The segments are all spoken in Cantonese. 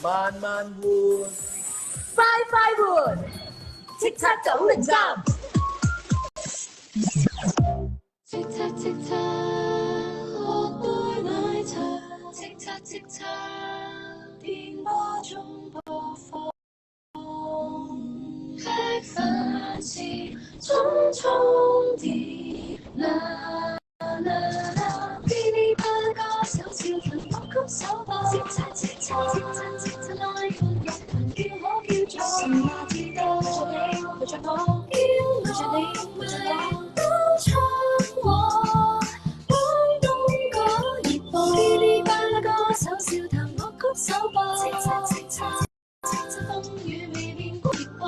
慢慢活，快快活，叱咤903。叱咤叱咤，喝杯奶茶，叱咤叱咤，電波中播放。吃飯時總充電，啦啦啦，噼里啪啦歌手笑騰，樂曲手播，叱咤叱咤，叱咤叱咤，愛歡樂群叫可叫座，神話知道，陪着我，陪着你，陪着我，都唱和，開動個熱播，噼里啪啦歌手笑騰，樂曲手播，叱咤叱咤，叱咤風雨未變熱播。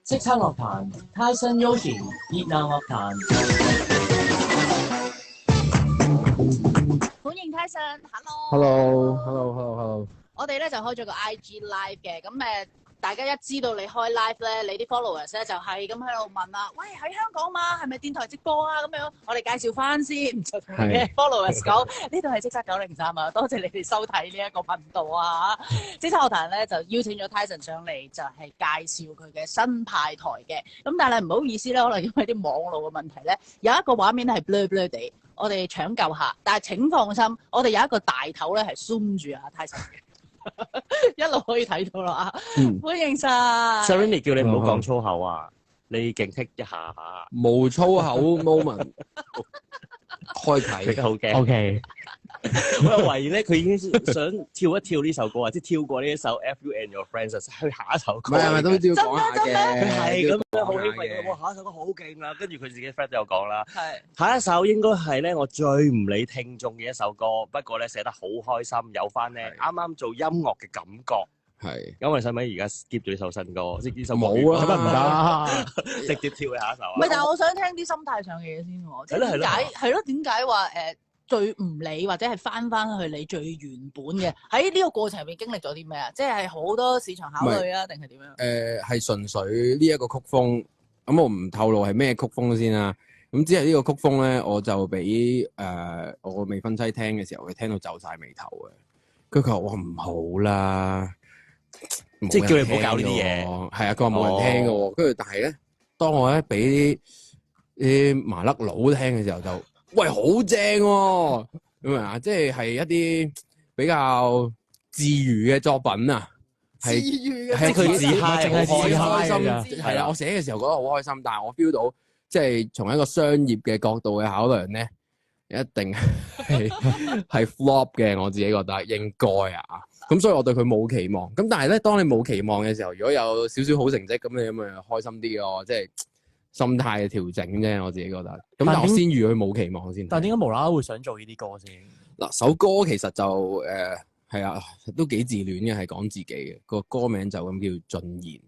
叱咤樂壇，Tyson Yoshi 熱鬧樂壇。歡迎 Tyson，Hello。Hello。我哋咧就開咗個 IG Live 嘅，咁大家一知道你開 live 咧，你啲 followers 咧就係咁喺度問啦，喂，喺香港嘛，係咪電台直播啊？咁樣我哋介紹翻先，就同你嘅 followers 講，呢度係叱咤903啊，多謝你哋收睇呢一個頻道啊！叱咤樂壇咧就邀請咗 Tyson 上嚟，就係介紹佢嘅新派台嘅。咁但係唔好意思咧，可能因為啲網絡嘅問題咧，有一個畫面係 blur 地，我哋搶救下。但係請放心，我哋有一個大頭咧係 zoom 住啊 Tyson 嘅。一路可以睇到啦啊！歡迎晒 Serrini 叫你唔好講粗口啊，你警惕一下嚇。無粗口 moment 開啓，好嘅。OK。我懷疑咧，佢已經想跳一跳呢首歌啊，即係跳過呢一首 F You and Your Friends 去下一首歌。唔係都要講下嘅，係咁樣好興奮嘅。哇，下一首歌好勁啦！跟住佢自己 friend 都有講啦。係下一首應該係咧我最唔理聽眾嘅一首歌，不過咧寫得好開心，有翻咧啱啱做音樂嘅感覺。係。咁我哋使唔使而家 skip 咗呢首新歌？即係呢首冇啊，得唔得？直接跳去下一首啊！唔係，但係我想聽啲心態上嘅嘢先喎。即係點解係咯？點解話最唔理或者係翻去你最原本嘅喺呢個過程入面經歷咗啲咩啊？即係好多市場考慮啊，定係點樣？係純粹呢一個曲風，咁我唔透露係咩曲風先啦。咁只係呢個曲風咧，我就俾我未婚妻聽嘅時候，佢聽到皺晒眉頭嘅。跟住佢話：我唔好啦，即係叫你唔好搞呢啲嘢。係啊，佢話冇人聽嘅喎。跟住但係咧，當我咧俾啲麻甩佬聽嘅時候就。喂，好正喎！咁啊，即係一啲比較自娛嘅作品啊，係佢自嗨，淨係自開心。係啦，我寫嘅時候覺得好開心，但係我 feel 到即係從一個商業嘅角度去考量咧，一定係 flop 嘅。我自己覺得應該啊，咁所以我對佢冇期望。咁但係咧，當你冇期望嘅時候，如果有少少好成績，咁你咪開心啲咯，即係。心態嘅調整啫，我自己覺得。咁但我先預佢冇期望先。但係點解無啦啦會想做呢啲歌先？嗱，首歌其實就係啊，都幾自戀嘅，係講自己嘅。個歌名就咁叫進言。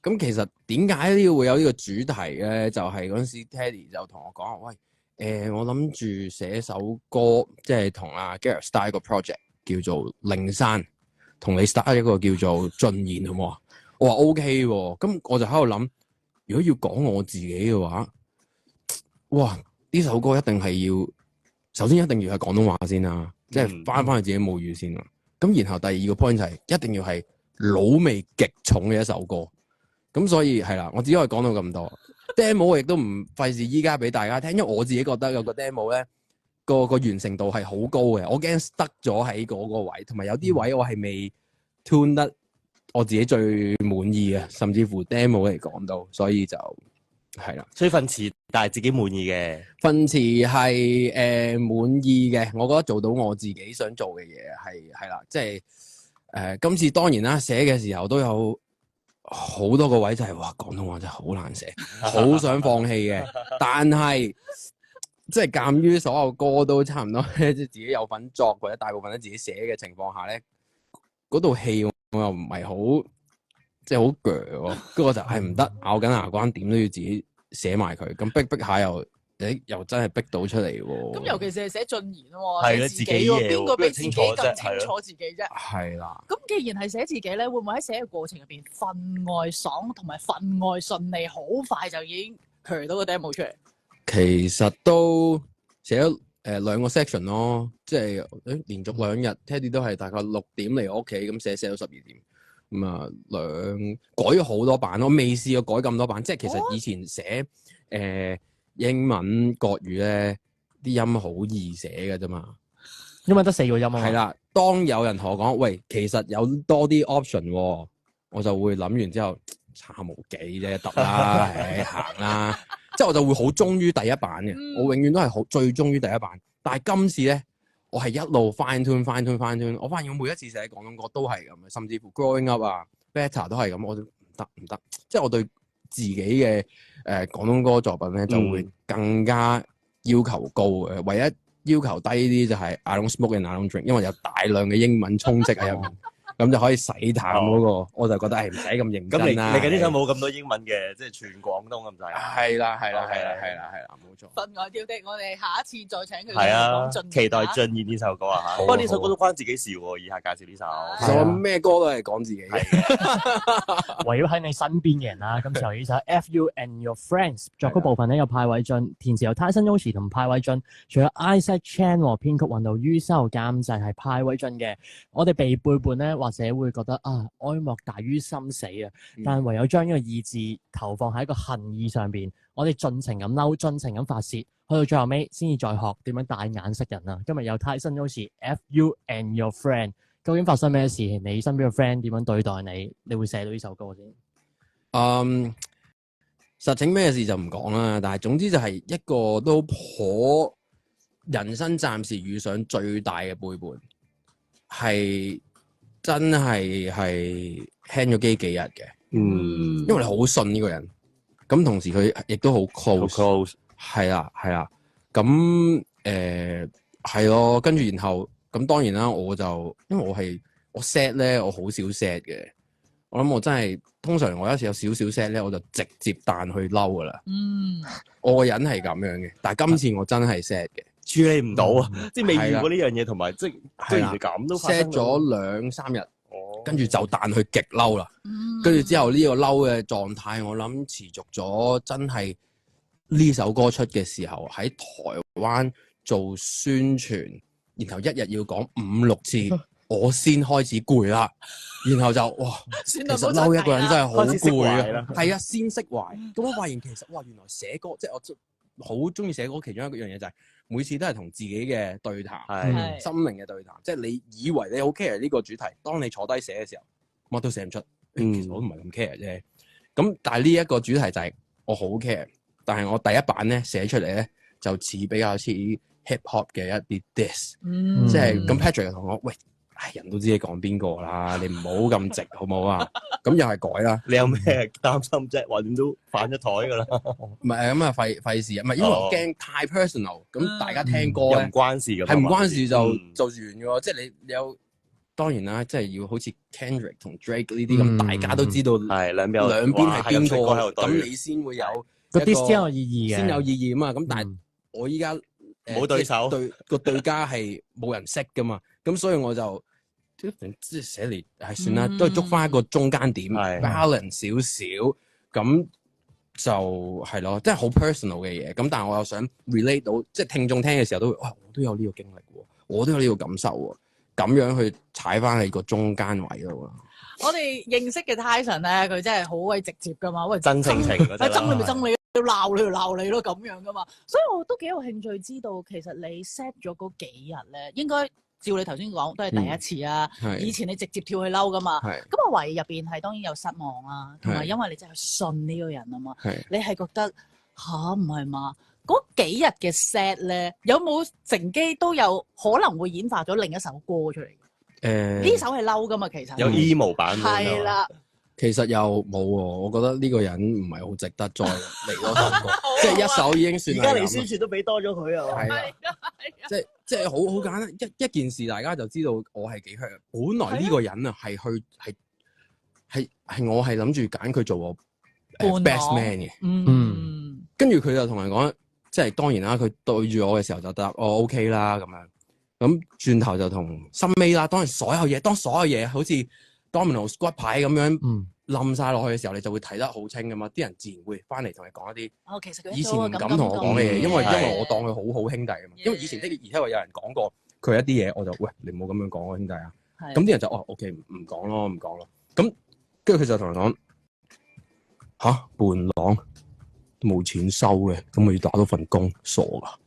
咁其實點解呢個會有呢個主題咧？就係嗰陣時 Teddy 就同我講：喂，我諗住寫首歌，即係同阿 Gareth Style 個 project 叫做靈山，同你 start 一個叫做進言，好唔好啊？我話 OK 喎，咁我就喺度諗。如果要講我自己嘅話，哇！呢首歌一定係要，首先一定要係廣東話先啦，即係翻去自己母語先啦。咁然後第二個 point 就係一定要係老味極重嘅一首歌。咁所以係啦，我只可以講到咁多。demo 我亦都唔費事依家俾大家聽，因為我自己覺得有個 demo 咧個完成度係好高嘅，我驚得咗喺嗰個位，同埋有啲位我係未 tune 得。我自己最滿意嘅，甚至乎 demo 嚟講到，所以就係啦。所以份詞，但係自己滿意嘅。份詞係滿意嘅，我覺得做到我自己想做嘅嘢係啦，即係今次當然啦，寫嘅時候都有好多個位就係哇，廣東話真係好難寫，好想放棄嘅。但係即係鑑於所有歌都差唔多即係自己有份作或者大部分都自己寫嘅情況下咧，嗰套戲。我又唔係好即係好鋸喎，跟住我就係唔得，咬緊牙關點都要自己寫埋佢，咁逼下又又真係逼到出嚟喎。咁尤其是係寫進言喎，係啦寫自己自己嘢喎，邊個比自己咁清楚啫清楚自己啫？係啦。咁既然係寫自己咧，會唔會喺寫嘅過程入邊分外爽同埋分外順利，好快就已經 create 到個 demo 出嚟？其實都寫咗兩個 section 咯，即係連續2日 Teddy 都係大概6點嚟我屋企咁寫到12點，咁啊改咗好多版咯，我未試過改咁多版，即係其實以前寫英文國語咧啲音好易寫嘅啫嘛，因為得4個音啊嘛。係啦，當有人同我講喂，其實有多啲 option 喎，我就會諗完之後差無幾啫，得啦，行啦。即係我就會好忠於第一版嘅，我永遠都係最忠於第一版。但係今次咧，我係一路 fine tune。我發現我每一次寫廣東歌都係咁嘅，甚至乎 Growing Up 啊、Better 都係咁，我都唔得。即係我對自己嘅廣東歌作品咧，就會更加要求高嘅。唯一要求低啲就係 I don't smoke and I don't drink，因為有大量嘅英文充斥喺入面。咁就可以洗淡嗰個，我就覺得係唔使咁認真啦。咁你嗰啲首冇咁多英文嘅，即係全廣東咁滯。係啦，冇錯。分外挑剔，我哋下一次再請佢係啊，講進言。期待進言呢首歌啊嚇。不過呢首歌都關自己事喎，以下介紹呢首。其實我咩歌都係講自己嘅。圍繞喺你身邊嘅人啦，今次由呢首 F.U. and Your Friends 作曲部分咧有派偉俊，填詞由 Tyson Yoshi 同派偉俊，除咗 Isaac Chan 編曲運到於修，監製係派偉俊嘅。我哋被背叛咧，或者會覺得啊，哀莫大於心死啊！但唯有將呢個意志投放喺一個恨意上邊，我哋盡情咁嬲，盡情咁發泄，去到最後尾先至再學點樣帶眼識人啊！今日有 Tyson Yoshi F.U. and Your Friend， 究竟發生咩事？你身邊嘅 friend 點樣對待你？你會寫到呢首歌先？實情咩事就唔講啦，但係總之就係一個都頗人生暫時遇上最大嘅背叛，係真係輕咗機幾日嘅，因為你好信呢個人，咁同時佢亦都好 close，係啦，咁係咯，跟住然後咁當然啦，我就因為我 sad 咧，我好少 sad 嘅，我諗我真係通常我有時有少少 sad 咧，我就直接彈去嬲噶啦，我個人係咁樣嘅，但係今次我真係 sad 嘅。處理唔到啊！即係未遇過呢樣嘢，同埋即係然咁都 set 咗2-3日，跟住就彈去極嬲啦。跟住之後呢個嬲嘅狀態，我諗持續咗真係呢首歌出嘅時候喺台灣做宣傳，然後一日要講5-6次，我先開始攰啦。然後就哇，其實嬲一個人真係好攰啊！係啊，先釋懷。咁我發現其實哇，原來寫歌即係我好中意寫歌，其中一樣嘢就係每次都係同自己嘅對談，心靈嘅對談。即係你以為你好 care 呢個主題，當你坐低寫嘅時候，乜都寫唔出。其實我都唔係咁 care 啫。咁但係呢一個主題就係我好 care，但係我第一版咧寫出嚟咧就似比較似 hip hop 嘅一啲 diss，即係咁 Patrick 同我喂。人都知你講邊個啦，你唔好咁直好唔好啊？咁又係改啦。你有咩擔心啫？話點都反咗台噶啦。唔係咁啊，費事啊，唔係因為我驚太 personal，咁大家聽歌咧又唔關事咁，係唔關事就完嘅喎。即係你有當然啦，即係要好似 Kendrick 同 Drake 呢啲咁，大家都知道係兩邊係邊個，咁你先會有個 diss 先有意義嘅，先有意義啊嘛。咁但係我依家冇對手，個對家係冇人識噶嘛，咁所以我就。即係寫嚟係算啦，都係捉翻一個中間點 balance 少少，咁就係咯，即係好 personal 嘅嘢。咁但係我又想 relate 到，即係聽眾聽嘅時候都會，哇！我都有呢個經歷喎，我都有呢個感受喎，咁樣去踩翻喺個中間位咯。我哋認識嘅 Tyson 咧，佢真係好鬼直接噶嘛，喂，真性情嗰啲啦，憎你咪憎你，要鬧你就鬧你咯，咁樣噶嘛。所以我都幾有興趣知道，其實你 set 咗嗰幾日咧，應該。照你頭先講，都係第一次啊！以前你直接跳去嬲噶嘛，咁啊懷疑入邊係當然有失望啊，同埋因為你真係信呢個人啊嘛，你係覺得吓唔係嘛？嗰幾日嘅 set 咧，有冇乘機都有可能會演化咗另一首歌出嚟？呢首係嬲噶嘛，其實有 emo 版係啦。其實又冇喎，我覺得呢個人唔係好值得再嚟多首歌，即係一首已經算。而家嚟宣傳都俾多咗佢啊！係啊，即係好簡單一件事，大家就知道我係幾 hurt。本來呢個人啊係我係諗住揀佢做我 best man 嘅，跟住佢就同人講即係當然啦，佢對住我嘅時候就答我 OK 啦咁樣。咁轉頭就同心尾啦，當所有嘢好似 Domino's 骨牌咁樣冧晒落去嘅時候，你就會睇得好清噶嘛。啲人自然會翻嚟同你講一啲其實以前唔敢同我講嘅嘢，因為我當佢好兄弟啊嘛。因為以前的而且確有人講過佢一啲嘢，我就喂你唔好咁樣講啊兄弟啊。咁啲人就OK 唔講咯。咁跟住佢就同人講吓伴郎冇錢收嘅，咁我要打多份工，傻噶，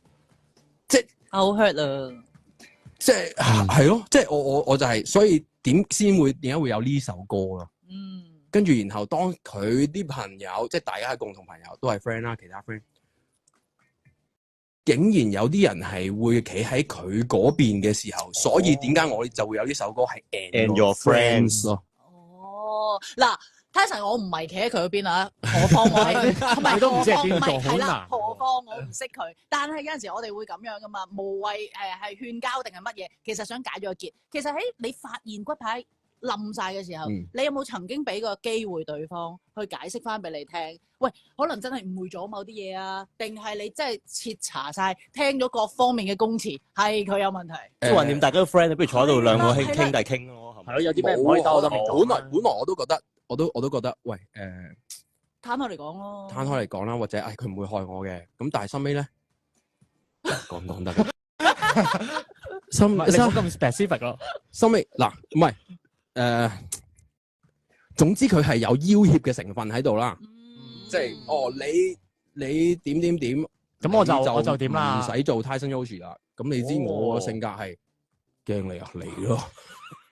即係好 hurt 啊！即係係咯，即係我就係，所以點解會有呢首歌咯？跟住然後當佢啲朋友，即係大家嘅共同朋友都係 friend 啦，其他 friend， 竟然有啲人係會企喺佢嗰邊嘅時候，所以點解我就會有呢首歌係 And Your Friends 咯？嗱。Tyson 我唔係企喺佢嗰邊啊，何況我係同埋都唔知係邊個，係啦，何況我唔識佢。但係有陣時我哋會咁樣噶嘛，無謂係勸交定係乜嘢？其實想解咗個結。其實喺你發現骨牌冧晒嘅時候，你有冇曾經俾個機會對方去解釋翻俾你聽？喂，可能真係誤會咗某啲嘢啊，定係你真係徹查晒，聽咗各方面嘅供詞，係佢有問題。即係橫掂大家都 friend，不如坐喺度兩個兄弟傾咯，係咪？係咯，有啲咩唔可以兜得明？本來我都覺得。我都覺得，喂，攤開嚟講咯，攤開嚟講啦，或者佢唔會害我嘅，咁但係收尾咧，講得，收尾咁 specific 咯，收尾嗱唔係總之佢係有要挾嘅成分喺度啦，即係你點，咁我就點啦，唔使做 Tyson Yoshi 啦，咁你知我個性格係驚你啊嚟咯。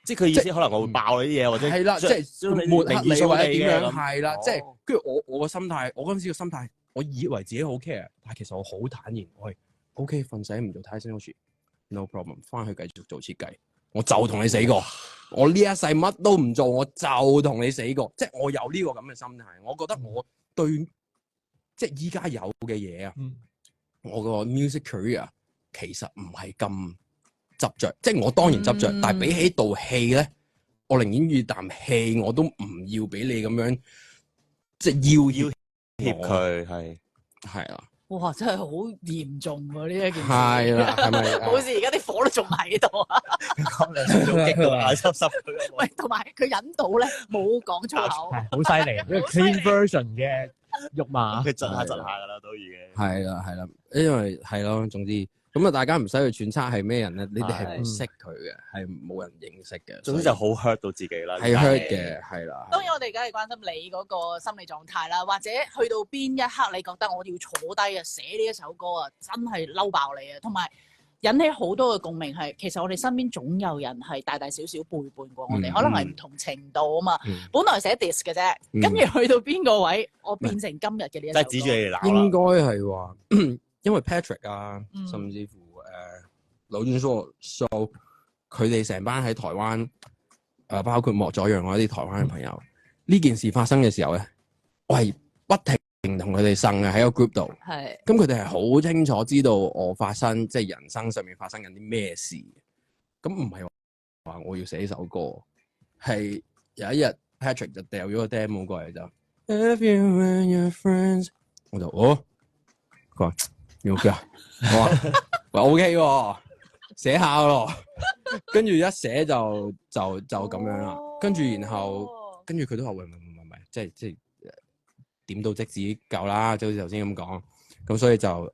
即係佢意思，可能我會爆你啲嘢，或者係啦，即係抹黑你或者點樣，係啦，即係跟住我個心態，我嗰陣時個心態，我以為自己好 care，但係其實我好坦然，我係 OK 瞓醒唔做 Tyson Yoshi，no problem， 翻去繼續做設計，我就同你死過，我呢一世乜都唔做，我就同你死過，即係我有呢個咁嘅心態，我覺得我對即係依家有嘅嘢啊，我個 music career 其實唔係咁執着，即係我當然執着，但係比起道氣咧，我寧願要啖氣，我都唔要俾你咁樣，即係要挾佢，係啊！哇，真係好嚴重喎呢一件事。係啦，係咪？冇事，而家啲火都仲喺度啊！講兩次仲激到眼濕濕佢。喂，同埋佢忍到咧，冇講粗口，係好犀利，呢個 clean version 嘅辱罵，佢窒下㗎啦，都已經。係啦，因為係咯，總之。咁啊，大家唔使去揣測係咩人咧，你哋係唔識佢嘅，係冇人認識嘅。總之就好 hurt 到自己啦。係 hurt 嘅，係啦。當然我哋梗係關心你嗰個心理狀態啦，或者去到邊一刻你覺得我要坐低啊，寫呢一首歌啊，真係嬲爆你啊，同埋引起好多嘅共鳴係，其實我哋身邊總有人係大大小小背叛過我哋，可能係唔同程度啊嘛。本來寫 diss 嘅啫，跟住去到邊個位，我變成今日嘅呢一首歌。即係指住你哋鬧。應該係話，因為 Patrick 啊，甚至乎劉俊碩 so 佢哋成班喺台灣，包括莫佐陽嗰啲台灣嘅朋友，呢件事發生嘅時候咧，我係不停同佢哋呻嘅喺個 group 度。係。咁佢哋係好清楚知道我發生即係人生上面發生緊啲咩事。咁唔係話我要寫呢首歌，係有一日 Patrick 就掉咗個 demo 過嚟就 If you and your friends， 我就佢話要㗎，我話 OK 喎。寫下咯，跟住一寫就咁樣啦。跟住然後跟住佢都話喂唔係，即係點到即止夠啦，就好似頭先咁講。咁所以就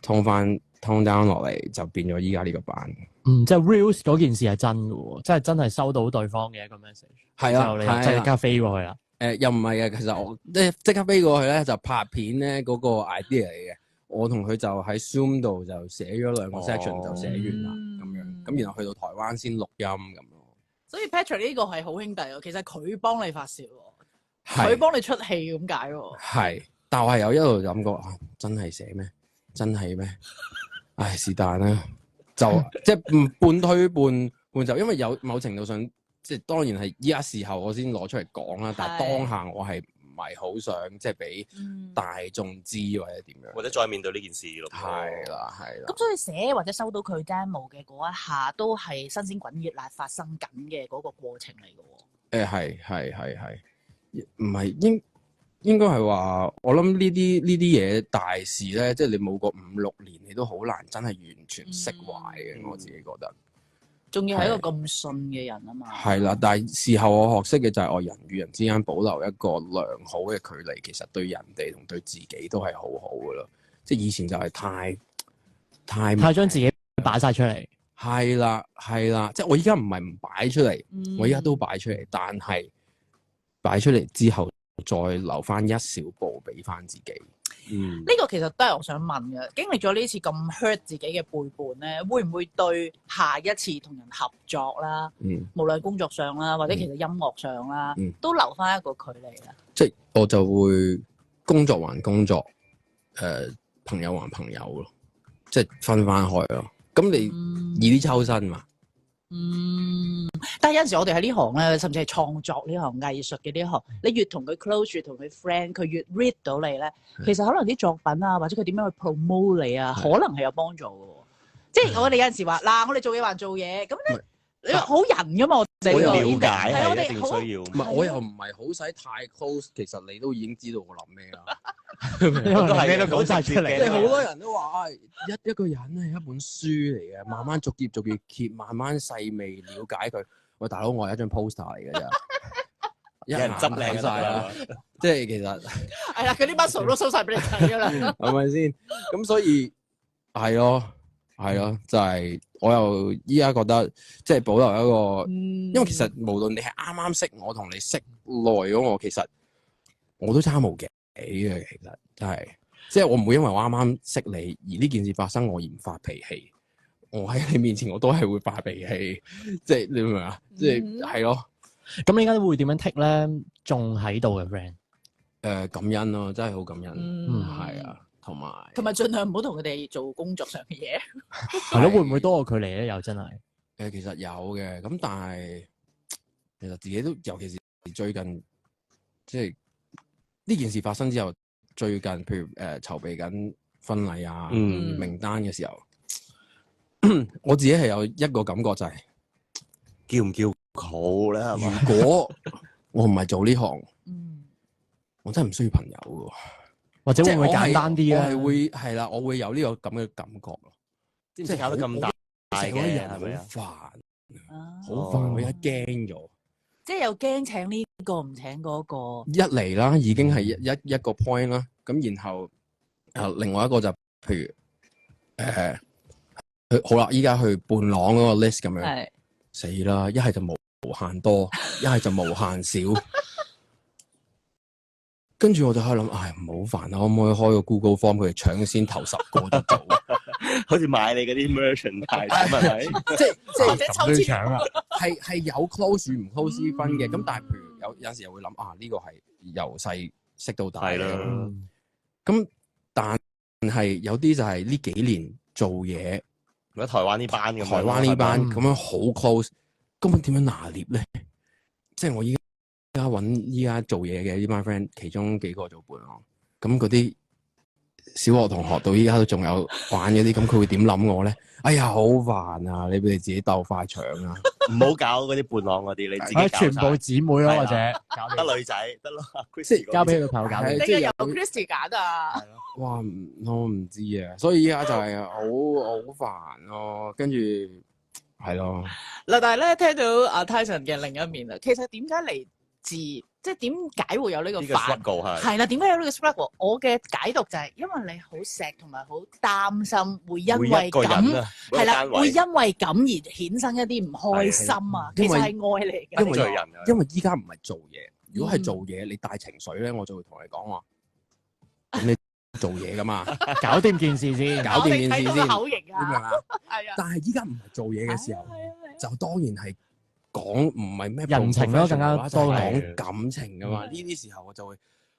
通 down 落嚟，就變咗依家呢個版。即係 reels 嗰件事係真嘅喎，即係真係收到對方嘅一個 message。係啊，即係即刻飛過去啦。又唔係嘅，其實我即刻飛過去咧，就拍片咧嗰個 idea 嚟嘅。我同佢就喺 Zoom 度就寫咗2個 section 就寫完啦，咁樣咁然後去到台灣先錄音咁咯。所以 Patrick 呢個係好兄弟喎，其實佢幫你發泄喎，佢幫你出氣咁解喎。係，但我係有一路諗過真係寫咩？真係咩？唉，是但啦，就即係半推半就，因為有某程度上即係當然係依家事後我先攞出嚟講啦，但係當下我係唔係好想即係俾大眾知或者點樣，或者再面對呢件事咯。係啦。咁所以寫或者收到佢 demo 嘅嗰一下，都係新鮮滾熱辣發生緊嘅嗰個過程嚟嘅喎。係，唔係應應該係話，我諗呢啲嘢大事咧，即係你冇個5-6年，你都好難真係完全釋懷嘅。我自己覺得。仲要係一個咁信嘅人啊嘛。係啦，但係事後我學識嘅就係我人與人之間保留一個良好嘅距離，其實對人哋同對自己都係好好噶咯。即係以前就係太將自己擺晒出嚟。係啦，即係我依家唔係唔擺出嚟，我依家都擺出嚟，但係擺出嚟之後再留翻一小步俾翻自己。呢個其實都係我想問嘅，經歷咗呢次咁 hurt 自己嘅背叛咧，會唔會對下一次同人合作啦，無論工作上啦，或者其實音樂上啦，都留翻一個距離咧？即係我就會工作還工作，朋友還朋友咯，即係分翻開咯。咁你易啲抽身嘛？但係有陣時我哋喺呢行咧，甚至係創作呢行、藝術嘅呢行，你越同佢 close， 越同佢 friend， 佢越 read 到你咧，其實可能啲作品啊，或者佢點樣去 promote 你啊，可能係有幫助嘅。即係我哋有陣時話嗱，我哋做嘢還做嘢，咁咧你好人噶嘛，我哋了解係我哋一定需要。唔係我又唔係好使太 close，其實你都已經知道我諗咩啦。都係咩都講晒出嚟。即係好多人都話一個人係一本書嚟嘅，慢慢逐頁揭，慢慢細微了解佢。喂，大佬，我係一張 poster 嚟嘅咋，有人執靚晒啦。即係其實係啦，佢啲 muscle 都 show 晒俾你睇㗎啦，係咪先？咁所以係咯，就係我又依家覺得即係保留一個，因為其實無論你係啱啱識我同你識耐咗我，其實我都差無幾嘅。其實真係，即係我唔會因為我啱啱識你而呢件事發生，我而唔發脾氣。我喺你面前我都係會發脾氣，即係你明唔明啊？即係係咯。咁你而家會點樣剔咧？仲喺度嘅 friend，感恩咯，真係好感恩。係啊，同埋盡量唔好同佢哋做工作上嘅嘢。係咯，會唔會多個距離咧？又真係其實有嘅，咁但係其實自己都，尤其是最近，即係呢件事發生之後，最近譬如籌備緊婚禮啊、名單嘅時候。我自己係有一個感覺就係叫唔叫好咧？係嘛？如果我唔係做呢行，我真係唔需要朋友嘅，或者會唔會簡單啲咧？我係會係啦，我會有呢個咁嘅感覺咯。即係搞得咁大嘅，係咪啊？好煩，好煩！我而家驚咗，即係又驚請呢個唔請嗰個。一嚟啦，已經係一個 point 啦。咁然後另外一個就譬如好啦，依家去伴郎嗰個 list 咁樣，死啦！一係就無限多，一係就無限少。跟住我就喺度諗，唉，唔好煩啦，可唔可以開個 Google Form，佢哋搶先頭10個就做，好似買你嗰啲 merchant 係咪？即係抽籤搶啊！係有 close 唔 close 分嘅，咁但係譬如有陣時又會諗啊，呢個係由細識到大啦。咁但係有啲就係呢幾年做嘢。如果台灣呢班咁，台灣呢班咁樣好 close，根本點樣拿捏咧？即係我依家揾依家做嘢嘅呢班 friend，其中幾個做伴郎，咁嗰啲小學同學到依家都仲有玩嗰啲，咁佢會點諗我咧？哎呀，好煩啊！你俾你自己鬥快搶啊！唔好搞嗰啲伴郎嗰啲，你自己搞全部姊妹咯，或者得女仔得咯，即係交俾佢朋友搞。即係由 Christy 揀啊！哇，我唔知啊，所以依家就係好煩咯，跟住係咯。嗱，但係咧聽到阿 Tyson 嘅另一面啊，其實點解嚟自即係點解會有呢個煩？係啦，點解有呢個 struggle？我嘅解讀就係因為你好錫同埋好擔心會因為咁係啦，會因為咁而衍生一啲唔開心啊。其實係愛嚟嘅，因為依家唔係做嘢，如果係做嘢，你帶情緒咧，我就會同你講話，咁你做嘢噶嘛，搞掂件事先，搞掂件事先，口型啊，明唔明啊？係啊。但係依家唔係做嘢嘅時候，就當然係。講唔係咩人情咯，更加多講感情噶嘛？呢啲時候我就會，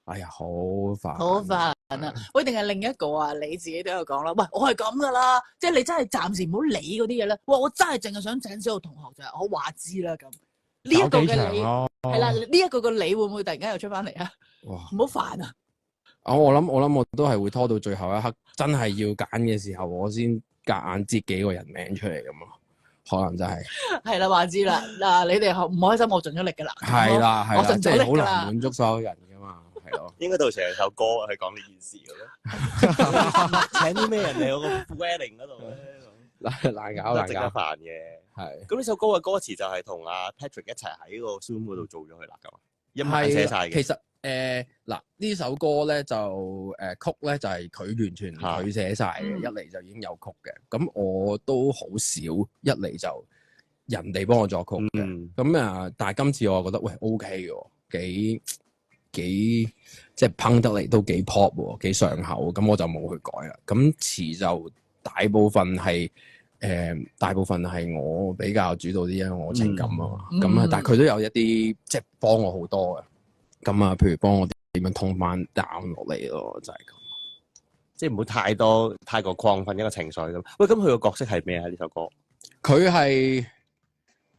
哎呀，好煩，好煩啊！喂，定係另一個啊？你自己都有講啦。喂，我係咁噶啦，即係你真係暫時唔好理嗰啲嘢咧。哇，我真係淨係想請小學同學咋，我話知啦咁。呢一個嘅你係啦，呢一個嘅你會唔會突然間又出翻嚟啊？哇，唔好煩啊！我諗我都係會拖到最後一刻，真係要揀嘅時候，我先夾硬擠幾個人名出嚟咁咯。可能就係啦，話知啦。嗱，你哋唔開心，我盡咗力噶啦。係啦，我盡咗力即係好難滿足所有人噶嘛，係咯。應該到時係首歌係講呢件事嘅咧。請啲咩人嚟我個 wedding 嗰度咧？難搞難值得搞。煩嘅。係。咁呢首歌嘅歌詞就係同阿 Patrick 一齊喺個 Zoom 嗰度做咗佢啦，咁一晚寫晒嘅。其實嗱呢首歌咧就曲咧就係佢完全佢寫晒嘅，一嚟就已經有曲嘅。咁我都好少一嚟就人哋幫我作曲嘅。咁但係今次我覺得喂 OK 嘅，幾即係烹得嚟都幾 pop 喎，幾上口。咁我就冇去改啦。咁詞就大部分係我比較主導啲，因為我情感啊嘛。咁但係佢都有一啲即係幫我好多嘅。咁啊，譬如幫我點樣通翻 down 落嚟咯，就係咁。即係唔好太過亢奮一個情緒咁。喂，咁佢個角色係咩啊？呢首歌佢係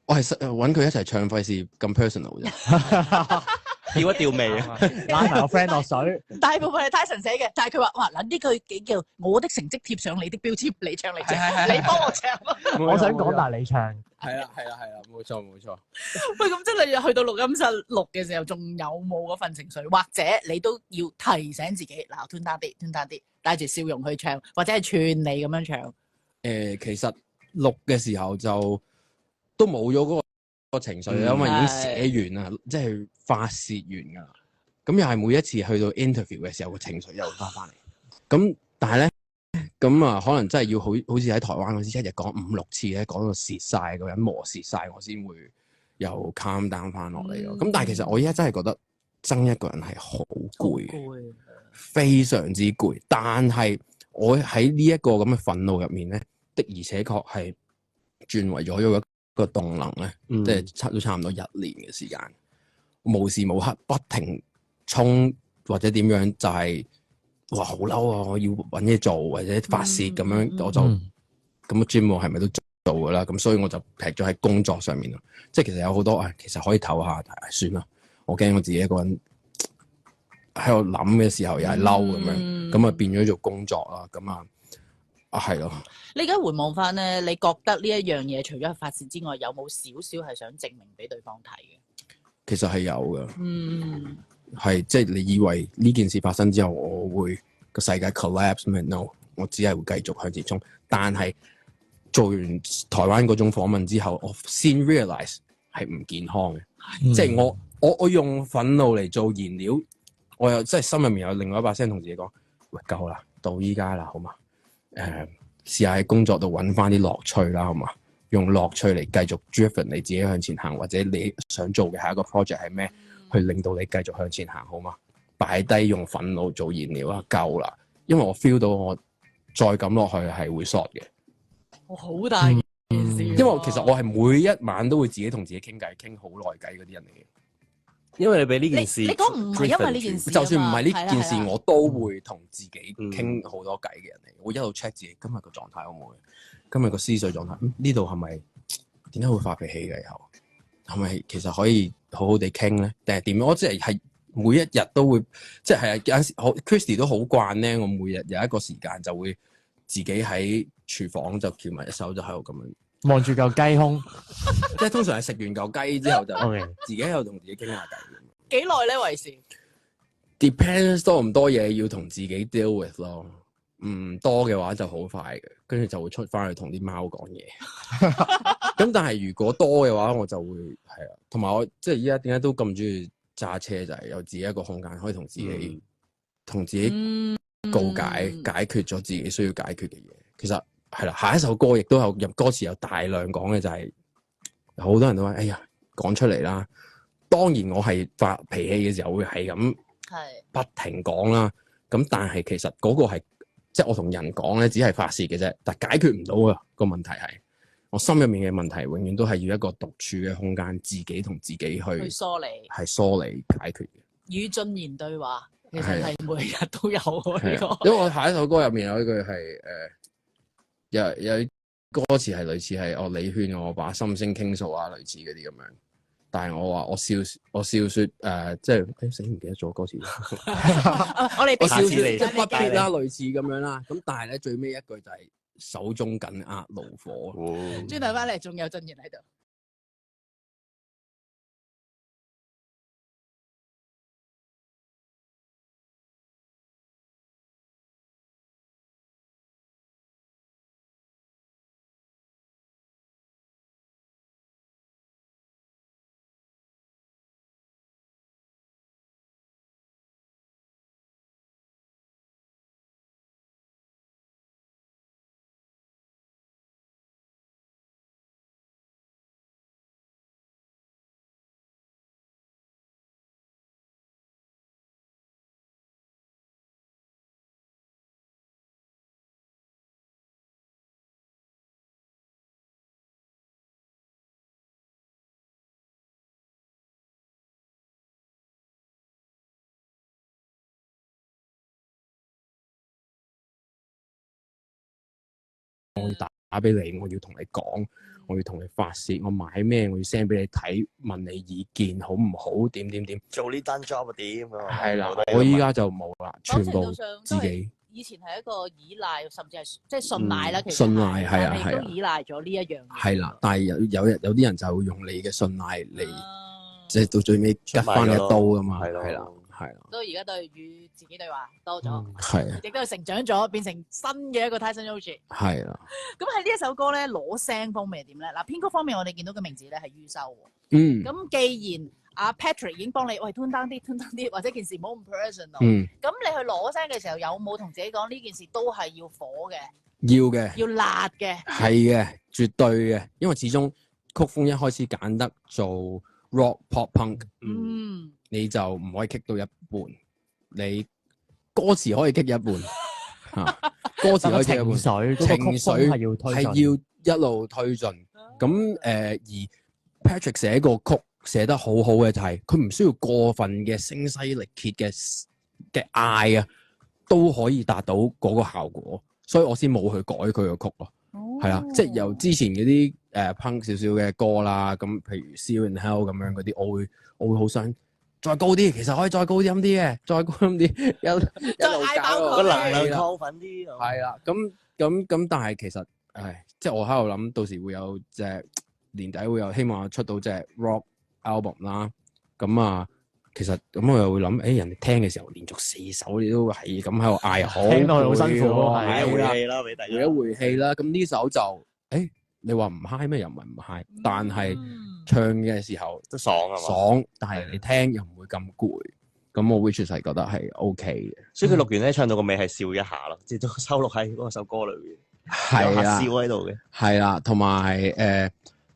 我係揾佢一齊唱，費事咁 personal 啫。吊一吊味啊！拉埋個 friend 落水。大部分係 Tyson 寫嘅，但係佢話：哇嗱，呢句幾叫我的成績貼上你的標籤，你唱你唱，你幫我唱。我想講，但係你唱。係啦，冇錯。喂，咁即係你去到錄音室錄嘅時候，仲有冇嗰份情緒？或者你都要提醒自己嗱，tune down啲，帶住笑容去唱，或者係串你咁樣唱。其實錄嘅時候就都冇咗嗰個情緒，因為已經寫完啦，即係發泄完㗎啦。咁又係每一次去到 interview 嘅時候，個情緒又翻嚟。咁但係咧，咁啊，可能真係要好似喺台灣嗰時，一日講5-6次咧，講到蝕晒個人磨蝕晒，我先會又 calm down 翻落嚟咯。咁但係其實我依家真係覺得憎一個人係好攰，非常之攰。但係我喺呢一個咁嘅憤怒入面咧，的而且確係轉為咗一個動能咧，即係差唔多1年嘅時間，無時無刻不停衝或者點樣，就係哇好嬲啊！我要揾嘢做或者發泄咁樣，我就咁 gym 係咪都做噶啦？咁所以我就劈咗喺工作上面咯。即係其實有好多其實可以唞下，但係算啦。我驚我自己一個人喺度諗嘅時候又係嬲咁樣，咁啊變咗做工作啦。咁啊係咯。你而家回望翻咧，你覺得呢一樣嘢除咗係發泄之外，有冇少少係想證明俾對方睇嘅？其實係有嘅。係即係你以為呢件事發生之後，我會個世界 collapse 咩 ？No， 我只係會繼續向前衝。但係做完台灣嗰種訪問之後，我先 realize 係唔健康嘅。即係我用憤怒嚟做燃料，我又即係心入面有另外一把聲同自己講：喂，夠啦，到依家啦，好嘛？試下喺工作度揾翻啲樂趣啦，好嘛？用樂趣嚟繼續 driven 你自己向前行，或者你想做嘅下一個 project 係咩？去令到你繼續向前行，好嘛？擺低用憤怒做燃料啦，夠啦！因為我 feel 到我再咁落去係會 short 嘅。我好大件事，因為其實我係每一晚都會自己同自己傾偈，傾好耐偈嗰啲人嚟嘅。因為你俾呢件事，你講唔係因為呢件事，就算唔係呢件事，我都會同自己傾好多偈嘅人嚟。我一路 check 自己今日個狀態好唔好，今日個思緒狀態，呢度係咪點解會發脾氣嘅？以後係咪其實可以好好地傾咧？定係點樣？我即係每一日都會，即係有陣時，Christy 都好慣咧。我每日有一個時間就會自己喺廚房就翹埋一手，就喺度咁樣望住嚿雞胸，即係通常係食完嚿雞之後就自己喺度同自己傾下偈。幾耐咧？維持 depends 多唔多嘢要同自己 deal with 咯。唔多嘅話就好快嘅，跟住就會出翻去同啲貓講嘢。咁但係如果多嘅話，我就會係啊。同埋我即係依家點解都咁中意揸車，就係有自己一個空間可以同自己告解，解決咗自己需要解決嘅嘢。其實係啦，下一首歌亦都有入歌詞有大量講嘅就係好多人都話：哎呀，講出嚟啦！當然我係發脾氣嘅時候會係咁不停講啦。咁但係其實嗰個係即係我同人講咧，只係發泄嘅啫，但解決唔到啊。個問題係我心入面嘅問題，永遠都係要一個獨處嘅空間，自己同自己去梳理，係梳理解決嘅。與俊賢對話，其實係每日都有呢個。因為我下一首歌入面有一句係有歌詞係類似係你勸我把心聲傾訴啊，類似嗰啲咁樣。但係我話我笑説即係死唔記得咗歌詞。我哋笑説即係不撇啦，類似咁樣啦。咁但係咧最尾一句就係手中緊握怒火。轉頭翻嚟仲有俊賢喺度。我要打俾你，我要同你講，我要同你發泄，我買咩我要 send 俾你睇，問你意見好唔好？點？做呢單 job 點啊？係啦，我依家就冇啦，全部自己。以前係一個依賴，甚至係即係信賴啦。其實信賴係啊，係都依賴咗呢一樣嘢。係啦，但係有啲人就會用你嘅信賴嚟，即係到最尾吉翻一刀噶嘛。係啦。都而家都係與自己對話多咗，係啊，亦都係成長咗，變成新嘅一個 Tyson Yoshi。係啦。咁喺呢一首歌咧，攞聲方面係點咧？嗱，編曲方面我哋見到嘅名字咧係於修。咁既然阿 Patrick 已經幫你，喂 tune down 啲，或者件事唔好咁 personal。咁你去攞聲嘅時候，有冇同自己講呢件事都係要火嘅？要嘅。要辣嘅。係嘅，絕對嘅，因為始終曲風一開始揀得做 rock pop punk。你就唔可以 kick 到一半，你歌詞可以 kick 一半，歌詞可以 kick 一半，情緒係要一路推進。咁而 Patrick 寫個曲寫得好好嘅就係佢唔需要過分嘅聲嘶力竭嘅嗌啊，都可以達到嗰個效果，所以我先冇去改佢個曲咯。係啦，即係由之前嗰啲punk 少少嘅歌啦，咁譬如 See You in Hell 咁樣嗰啲，我會好想再高啲，其實可以再高音啲嘅，再高音啲，一路搞個能量亢奮啲。係啦，咁，但係其實，即係我喺度諗，到時會有隻年底會有希望出到隻 rock album 啦。咁啊，其實咁我又會諗，人哋聽嘅時候連續4首你都係咁喺度嗌，好聽到好辛苦咯，係回氣啦，俾大家回一回氣啦。咁呢首就，你話唔 high 咩？又唔係唔 high，但係唱嘅時候都爽啊嘛，爽，但係你聽又唔會咁攰，咁我 which 係覺得係 OK 嘅。所以佢錄完咧，唱到個尾係笑一下咯，即係都收錄喺嗰首歌裏邊，係啦，笑喺度嘅。係啦，同埋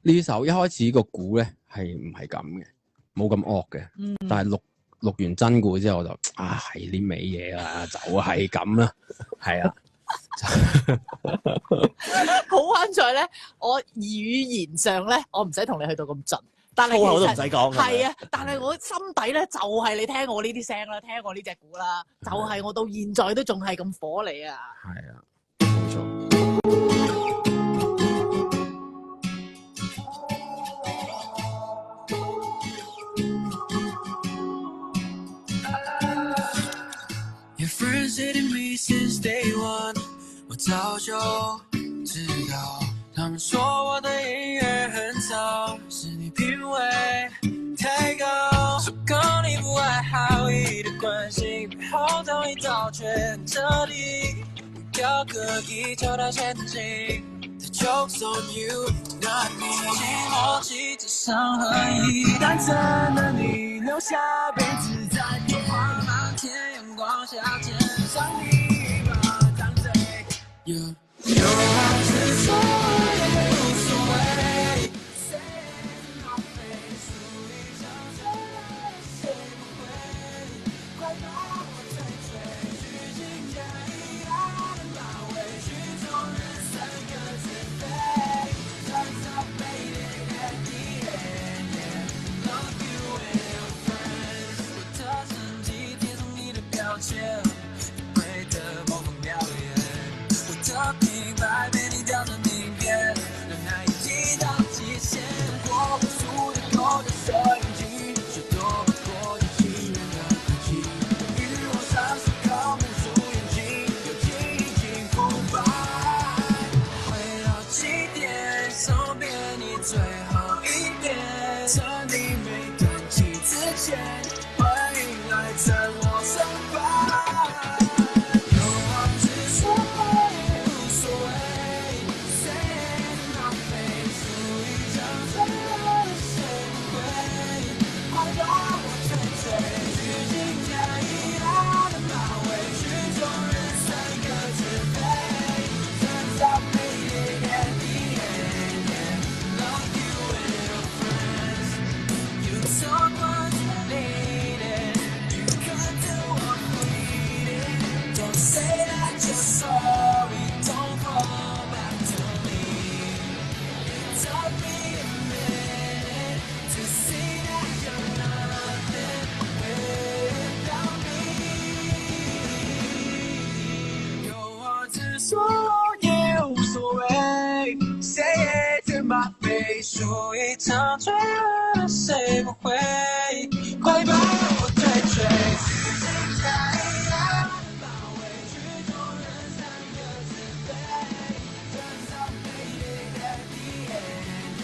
呢首一開始個鼓咧係唔係咁嘅，冇咁惡嘅，但係錄完真鼓之後我就係啲尾嘢啦，就係咁啦，係啊。好啱在咧，我語言上咧，我唔使同你去到咁盡，但係粗口都唔使講。係啊，但係我心底咧就係你聽我呢啲聲啦，聽我呢隻鼓啦，就係我到現在都仲係咁火你啊！係啊，冇錯。我早就知道，他們說我的音樂很糟，是你品味太高。說跟你不懷好意的關係，背後走一遭卻很徹底。高歌一跳到陷阱 The joke's on you, not me。寂寞氣質傷痕，一旦真的你留下輩子在變化漫天陽光下肩上你。有好是錯也無所謂，誰浪費數一場真愛，誰不會快把我推退，虛情假意愛的包圍，曲終人散各自飛。Turns out baby at the end, love you and your friends。我的身體貼上你的標籤，你會的某種表演。的品牌被你當成名片，讓愛已經到極限，過不出的口的攝影機，卻躲不過你情人的痕跡，與我相識後蒙住眼睛，又緊緊腐敗。里数一场坠落的谁不会？快把我追追，死心塌地把委屈中人3个字背。Turns out baby at the end,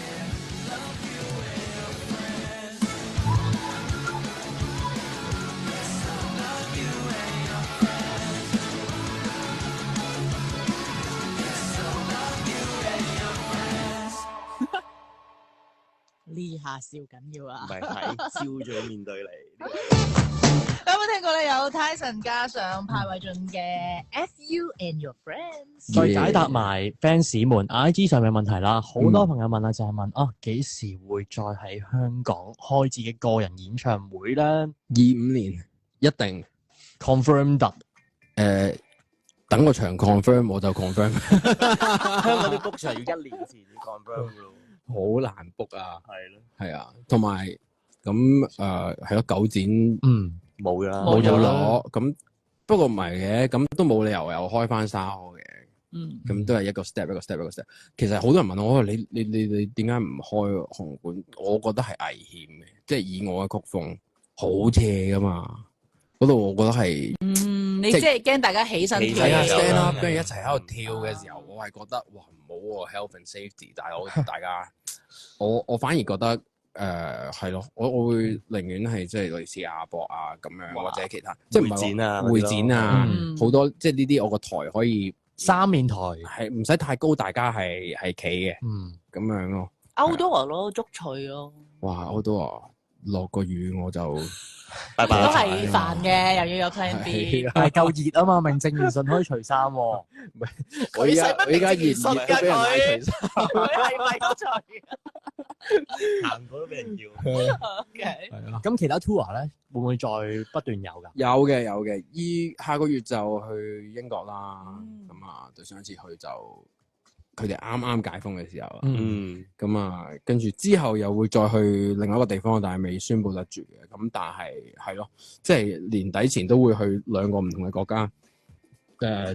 love you and your friends. Yes, I love you and your friends. Yes, I love you and your friends. 呢下笑緊要啊！唔係笑住面對你。有冇聽過咧？有 Tyson 加上派偉俊嘅 FU and Your Friends。再解答埋 fans 們 IG 上面問題啦，好多朋友問啊，就係問啊幾時會再喺香港開自己個人演唱會咧？25年一定 confirm 得。等個場 confirm 我就 confirm。香港啲 book 場要1年前要 confirm 咯。好難 book 啊，係咯，係啊，同埋咁係咯，九展冇啦，冇咗攞，咁不過唔係嘅，咁都冇理由又開翻沙河嘅，咁都係一個 step 一個 step 一個 step。其實好多人問我，你點解唔開紅館？我覺得係危險嘅，即係以我嘅曲風好斜噶嘛，嗰度我覺得係你即係驚大家起身跳，stand up 跟住一齊喺度跳嘅時候，我係覺得哇唔好喎 health and safety， 但係大家我反而覺得係咯，我會寧願係即係類似亞博啊咁樣或者其他，即係唔係會展啊，好多即係呢啲我個台可以3面台，係唔使太高，大家係企嘅，咁樣咯。Outdoor 咯，竹翠咯。哇！Outdoor 落個雨我就拜拜。都係煩嘅，又要有 plan B。但係夠熱啊嘛，名正言順可以除衫喎。唔係，我依家熱都俾人拉除衫。佢係咪都除？行過都俾人叫。OK。係啊。咁其他 tour 咧，會唔會再不斷有㗎？有嘅，下個月就去英國啦。咁啊，對上一次去就佢哋啱啱解封嘅時候。咁啊，跟住之後又會再去另外一個地方，但係未宣佈得住嘅。咁但係咯，即係年底前都會去2個唔同嘅國家。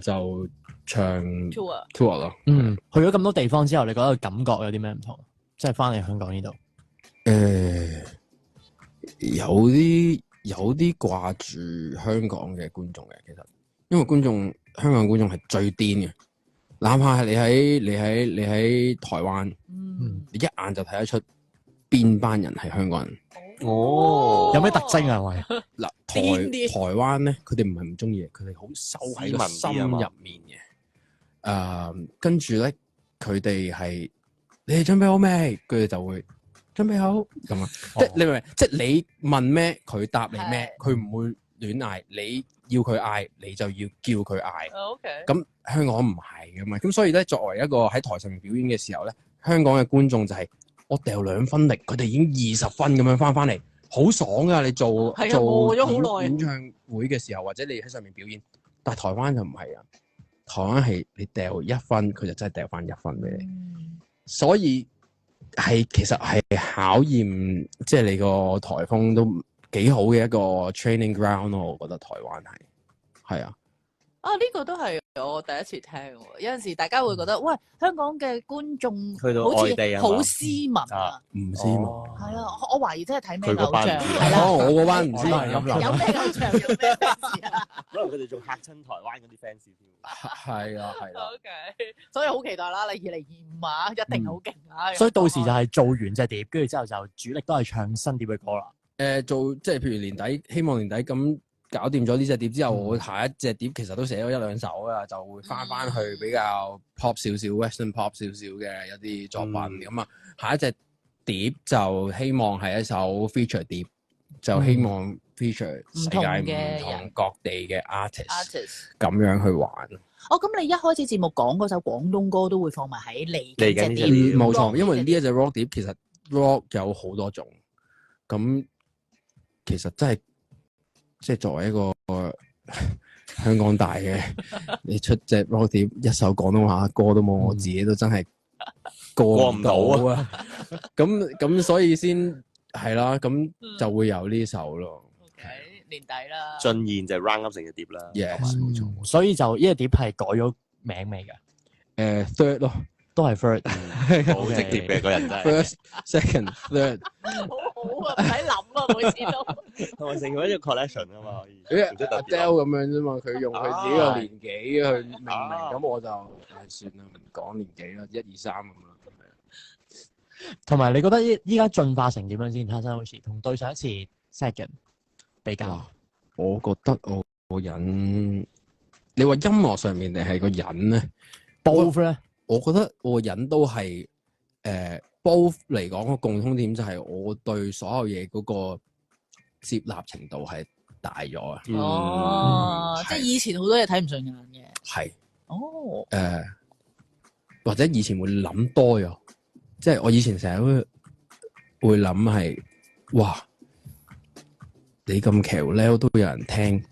就唱 tour 咯。去咗咁多地方之後，你覺得感覺有啲咩唔同？即係翻嚟香港呢度。有啲掛住香港嘅觀眾嘅，其實因為香港觀眾係最癲嘅，哪怕係你喺台灣，你一眼就睇得出邊班人係香港人。有咩特徵啊？喂，嗱，台灣咧，佢哋唔係唔中意嘅，佢哋好收喺個心入面嘅。跟住咧，佢哋係你哋準備好未？佢哋就會準備好咁啊！即係你明唔明？即係你問咩，佢答你咩，佢唔會亂嗌。你要佢嗌，你就要叫佢嗌。OK。咁香港唔係噶嘛，咁所以咧，作為一個喺台上面表演嘅時候咧，香港嘅觀眾就係我掉2分力，佢哋已經20分咁樣翻嚟，好爽噶！你做演唱會嘅時候，或者你喺上面表演，但係台灣就唔係啊，台灣係你掉1分，佢就真係掉翻1分俾你，所以其實係考驗即係你個台風都幾好嘅一個 training ground 咯，我覺得台灣係啊。呢個都係我第一次聽喎。有陣時大家會覺得，喂，香港嘅觀眾去到外地好斯文啊，唔斯文。係啊，我懷疑真係睇咩偶像係啦。我嗰班唔知係咁諗。有咩偶像？有咩 fans 啊？可能佢哋仲嚇親台灣嗰啲 fans 添。係啊。OK， 所以好期待啦！你2025啊，一定好勁啊！所以到時就係做完隻碟，跟住之後就主力都係唱新碟嘅歌啦。即係譬如年底，希望年底咁。搞掂咗呢隻碟之後，我下一隻碟其實都寫咗1-2首啦，就會翻去比較 pop 少少、Western pop 少少嘅一啲作品。咁啊，下一隻碟就希望係一首 feature 碟，就希望 feature 世界唔同各地嘅 artist 咁樣去玩。咁你一開始節目講嗰首廣東歌都會放埋喺嚟緊隻碟，冇錯，因為呢一隻 rock 碟其實 rock 有好多種，咁其實真係。即係作為一個香港大嘅，你出隻 rock 碟一首廣東話歌都冇，我自己都真係過唔到啊！咁所以先係啦，咁就會有呢首咯。OK， 年底啦，進現就 round up 成隻碟啦。Yes，冇錯。所以就呢隻碟係改咗名未㗎？Third 咯都係 third，好直接嘅個人真係。 first second third。好好啊，唔使諗啊，每次都。同埋成為一個 collection 啊嘛，可以。誒做出特別 Adele 咁樣啫嘛，佢用佢自己個年紀去命名，咁我就算啦，唔講年紀啦，1、2、3咁啦。同埋你覺得依家進化成點樣先？他生好似同對上一次 second 比較，我覺得我個人，你話音樂上面定係個人咧 both 咧？我覺得我個人都係both 嚟講個共通點就係我對所有嘢嗰個接納程度係大咗啊！哦，即係以前好多嘢睇唔順眼嘅。係。哦。或者以前會諗多咗，即係我以前成日都會諗係，哇！你咁橋咧都有人聽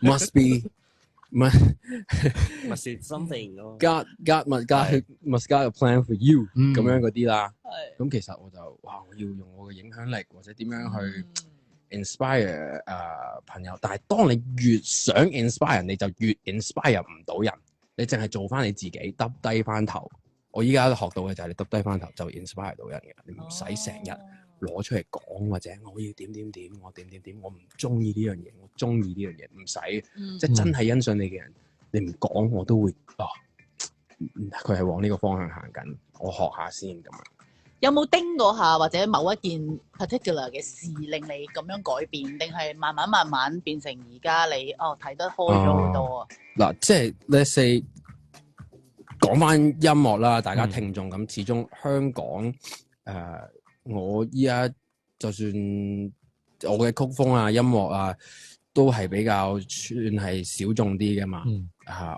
，must be must be something 咯。God must got a plan for you 咁樣嗰啲啦。咁其實我就哇，我要用我嘅影響力或者點樣去 inspire 朋友。但係當你越想 inspire 人，你就越 inspire 唔到人。你淨係做翻你自己，耷低翻頭。我依家學到嘅就係你耷低翻頭就 inspire 到人嘅，你唔使成日攞出嚟講或者我要點，我點，我唔中意呢樣嘢，我中意呢樣嘢，唔使，即係真係欣賞你嘅人，你唔講我都會佢係往呢個方向行緊，我學下先咁樣。有冇叮過下或者某一件 particular 嘅事令你咁樣改變，定係慢慢變成而家你睇得開咗好多啊？嗱，即係 let's say 講翻音樂啦，大家聽眾咁，始終香港我依家就算我嘅曲風啊、音樂啊，都係比較算係小眾啲嘅嘛。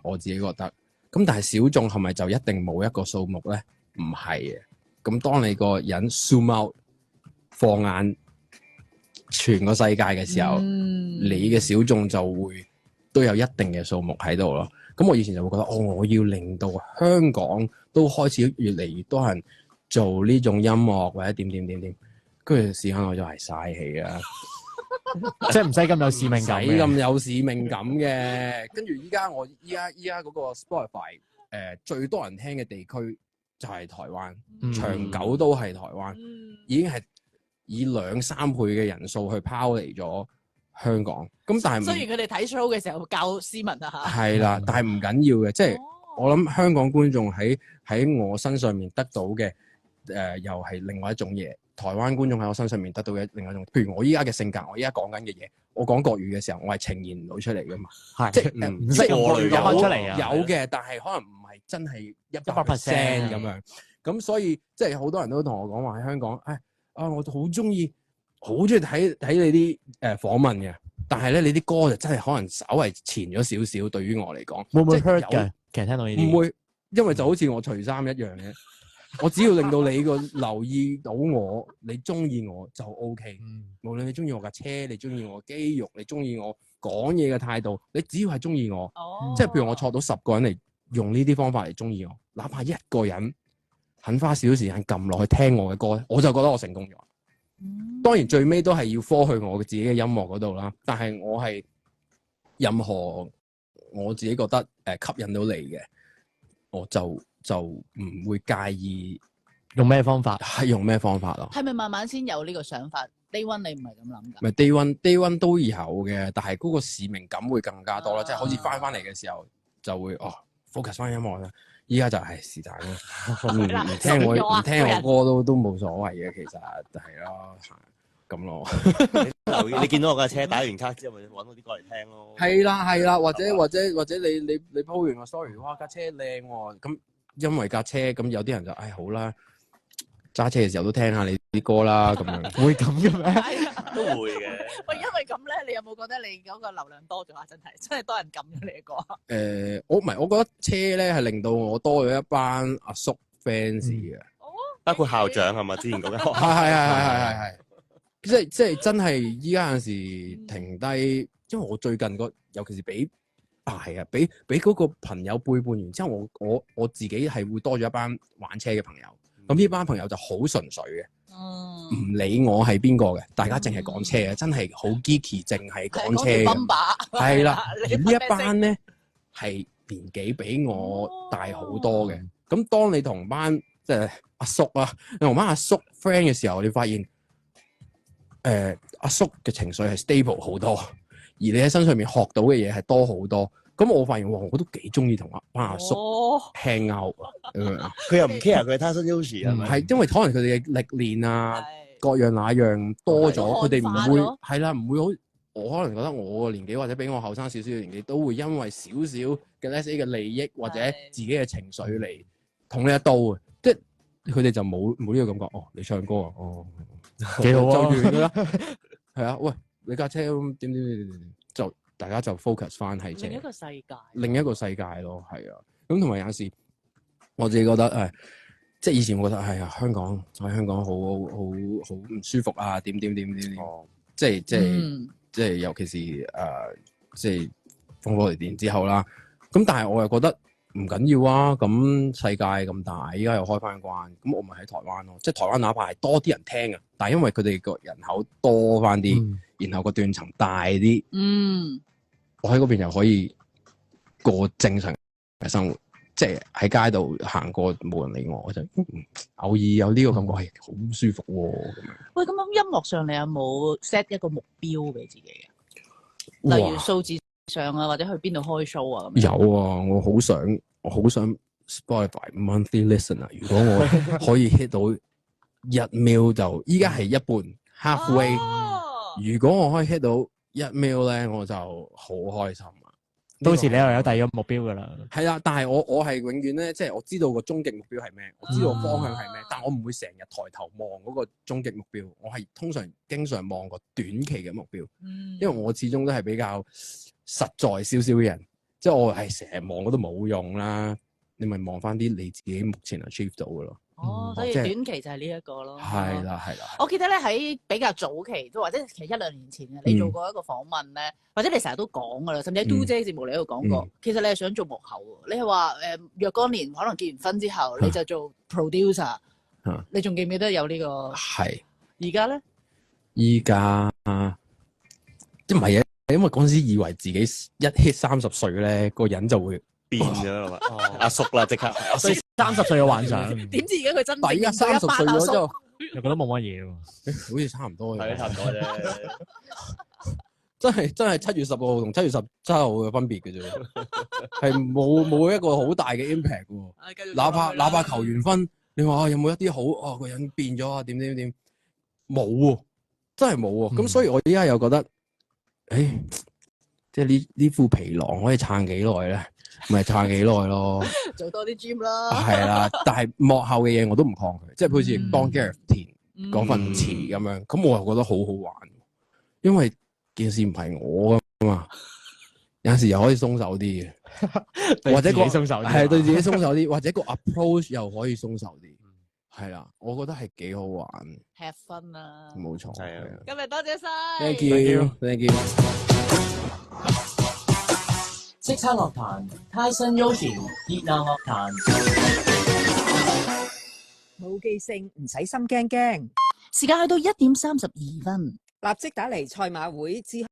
我自己覺得。咁但係小眾係咪就一定冇一個數目咧？唔係嘅。咁當你個人 zoom out 放眼全個世界嘅時候，你嘅小眾就會都有一定嘅數目喺度咯。咁我以前就會覺得，我要令到香港都開始越嚟越多人做呢種音樂或者點，跟住時間我就係嘥氣啦，即係唔使咁有使命感，唔使咁有使命感嘅。跟住依家嗰個 Spotify 最多人聽嘅地區就係台灣，長久都係台灣，已經係以2-3倍嘅人數去拋離咗香港。咁但係雖然佢哋睇 show 嘅時候教斯文啊嚇，係啦，但係唔緊要嘅，即係我諗香港觀眾喺我身上面得到嘅又係另外一種嘢。台灣觀眾喺我身上面得到嘅另外一種，譬如我依家嘅性格，我依家講緊嘅嘢，我講國語嘅時候，我係呈現唔到出嚟噶嘛，係即係唔識講出嚟啊，有嘅，但係可能唔係真係100% 咁樣。咁所以即係好多人都同我講話喺香港，我好中意睇你啲訪問嘅，但係咧你啲歌就真係可能稍為前咗少少，對於我嚟講，會唔會 hurt 嘅？其實聽到呢啲唔會，因為就好似我除衫一樣嘅。我只要令到你留意到我，你中意我就 OK。無論你中意我架車，你中意我肌肉，你中意我講嘢嘅態度，你只要係中意我，即係譬如我錯到10個人嚟用呢啲方法嚟中意我，哪怕一個人肯花少少時間撳落去聽我嘅歌，我就覺得我成功咗。當然最尾都係要科去我自己嘅音樂嗰度啦，但係我係任何我自己覺得吸引到你嘅，我就唔會介意用咩方法，係用咩方法咯？係咪慢慢先有呢個想法 ？Day One 你唔係咁諗㗎？唔係 Day One 都有嘅，但係嗰個使命感會更加多啦，即係好似翻嚟嘅時候就會focus 翻音樂啦。依家就係是但啦，唔聽我歌都冇所謂嘅，其實係咯，咁咯。你見到我架車打完卡之後，咪揾到啲歌嚟聽咯。係啦，或者你 po 完個 story， 哇架車靚喎，咁因為架車咁有啲人就好啦，揸車嘅時候都聽下你啲歌啦，咁樣會咁嘅咩？都會嘅。喂，因為咁咧，你有冇覺得你嗰個流量多咗啊？真係多人撳咗你嘅歌。我覺得車咧係令到我多咗一班阿叔 fans 嘅，包括校長係咪？之前嗰間學校係，即係真係依家有陣時停低，因為我最近尤其是俾嗰個朋友背叛完之後，我自己係會多咗一班玩車嘅朋友。咁呢班朋友就好純粹嘅，唔理我係邊個嘅，大家淨係講車嘅，真係好 geeky，淨係講車嘅。係啦，而呢一班咧係年紀比我大好多嘅。咁當你同班即係阿叔啊，你同班阿叔 friend 嘅時候，你發現阿叔嘅情緒係 stable 好多，而你喺身上面學到嘅嘢係多好多。咁我發現我都幾中意同班阿叔 hang out 啊，佢又唔 care 佢係他生 Yoshi 係咪？係因為可能佢哋嘅歷練啊，各樣那樣多咗，佢哋唔會係啦，唔會好。我可能覺得我個年紀或者比我後生少少嘅年紀，都會因為少少嘅 let's say 嘅利益或者自己嘅情緒嚟捅你一刀嘅，即係佢哋就冇呢個感覺。哦，你唱歌啊，哦，幾好啊，就完㗎啦。係啊，喂，你架車點就大家就 focus 翻係另一個世界，另一個世界咯，係啊。咁同埋有時我自己覺得即係以前我覺得係啊，香港喺香港好唔舒服啊，點，即係尤其是即係風火雷電之後啦。咁但係我又覺得唔緊要啊。咁世界咁大，依家又開翻關，咁我咪喺台灣咯。即係台灣哪怕係多啲人聽啊，但係因為佢哋個人口多翻啲，然後個斷層大啲，我喺嗰邊又可以過正常嘅生活。即係喺街度行過冇人理我，就偶爾有呢個感覺係好舒服喎。咁樣。喂，咁音樂上你有冇 set 一個目標俾自己嘅？例如數字上啊，或者去邊度開 show 啊咁樣。有啊，我好想 Spotify monthly listener。如果我可以 hit 到1 mil 就依家係一半 halfway。如果我可以 hit 到1 mil 咧，我就好開心。到時你又有第二個目標㗎啦。係啊，但係我係永遠咧，即係我知道個終極目標係咩，我知道方向係咩，但我唔會成日抬頭望嗰個終極目標，我係經常望個短期嘅目標，因為我始終都係比較實在少少嘅人，即係我係成日望嗰都冇用啦，你咪望翻啲你自己目前 achieve 到嘅咯。所以短期就係呢一個咯。係啦。我記得咧喺比較早期，或者其實1-2年前你做過一個訪問咧，或者你成日都講噶啦，甚至喺嘟姐節目你都講過。其實你係想做幕後，你係話若干年可能結完婚之後，你就做 producer。你仲記唔記得有呢個？係。而家咧？依家即唔係啊？因為嗰陣時以為自己一 hit 30歲咧，個人就會變咗啦嘛。阿叔啦，即刻。30歲嘅幻想。點知而家佢真係30歲咗之後，又覺得冇乜嘢喎。好似差唔多嘅。係差唔多啫。真係7月10號同7月17號嘅分別嘅啫，係冇一個好大嘅 impact 喎。哪怕求完婚，你話有冇一啲好個人變咗啊？點冇喎，真係冇喎。咁所以我依家又覺得，即係呢副皮囊可以撐幾耐咧？咪撐幾耐咯。做多啲 gym 啦。係啦，但係幕後嘅嘢我都唔抗拒，即係好似幫 Gareth 填嗰份詞咁樣，咁我又覺得好好玩，因為件事唔係我噶嘛，有陣時又可以鬆手啲嘅，或者個鬆手係對自己鬆手啲，或者個 approach 又可以鬆手啲，係啦，我覺得係幾好玩。Have fun 啊！冇錯，係啊。今日多謝晒 ，Thank you，Thank you。叱咤樂壇，Tyson Yoshi 熱鬧樂壇。冇記性，唔使心驚驚。時間去到1:32，立即打嚟賽馬會之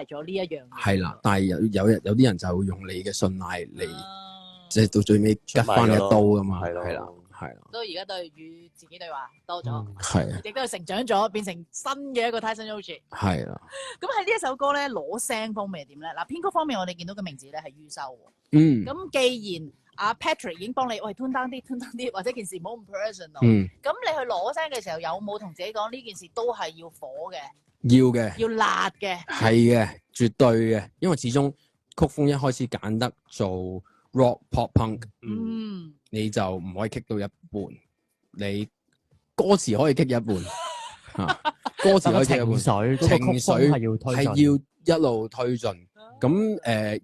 咗呢一樣嘢。係啦，但係有啲人就會用你嘅信賴嚟，即係到最尾吉翻你一刀噶嘛。係啦。都而家都係與自己對話多咗，亦都係成長咗，變成新嘅一個 Tyson Yoshi。係啦。咁喺呢一首歌咧，攞聲方面係點咧？嗱，編曲方面我哋見到嘅名字咧係於修。咁既然阿 Patrick 已經幫你tune down啲，或者件事唔好咁 personal。咁你去攞聲嘅時候，有冇同自己講呢件事都係要火嘅？要嘅。要辣嘅。係嘅，絕對嘅，因為始終曲風一開始揀得做 rock pop punk。你就唔可以 kick 到一半，你歌詞可以 kick 一半，歌詞可以 kick 一半，情緒係要一路推進。咁而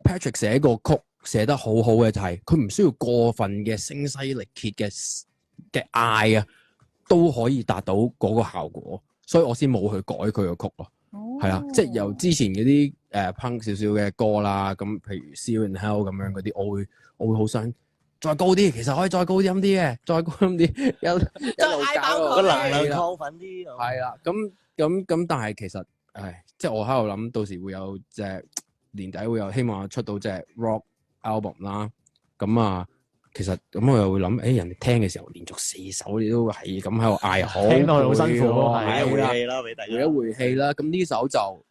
Patrick 寫個曲寫得好好嘅就係，佢唔需要過分嘅聲嘶力竭嘅嗌啊，都可以達到嗰個效果，所以我先冇去改佢個曲咯。係啦，即係由之前嗰啲punk 少少嘅歌啦，咁譬如 See You in Hell 咁樣嗰啲，我會好想再高啲，其實可以再高音啲嘅，再高音啲，一路搞個能量亢奮啲。係啦，咁，但係其實，即係我喺度諗，到時會有隻年底會有希望出到隻 rock album 啦。咁啊，其實咁我又會諗，人哋聽嘅時候連續4首你都係咁喺度嗌，聽到好辛苦，係一回氣啦，俾大家。一回氣啦，咁呢首就，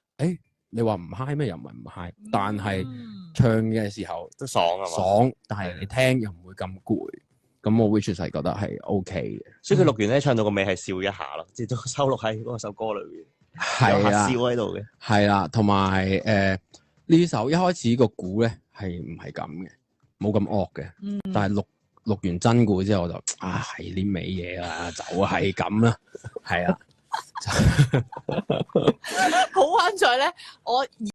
你話唔 high 咩？又唔係唔 high，但係唱嘅時候都爽啊嘛，爽，但係你聽又唔會咁攰，咁我 which 係覺得係 OK 嘅。所以佢錄完咧，唱到個尾係笑一下咯，即係都收錄喺嗰首歌裏邊，有下笑喺度嘅。係啦，同埋呢首一開始個鼓咧係唔係咁嘅，冇咁惡嘅，但係錄完真鼓之後我就係啲尾嘢啦，就係咁啦，係啊。好玩在咧，我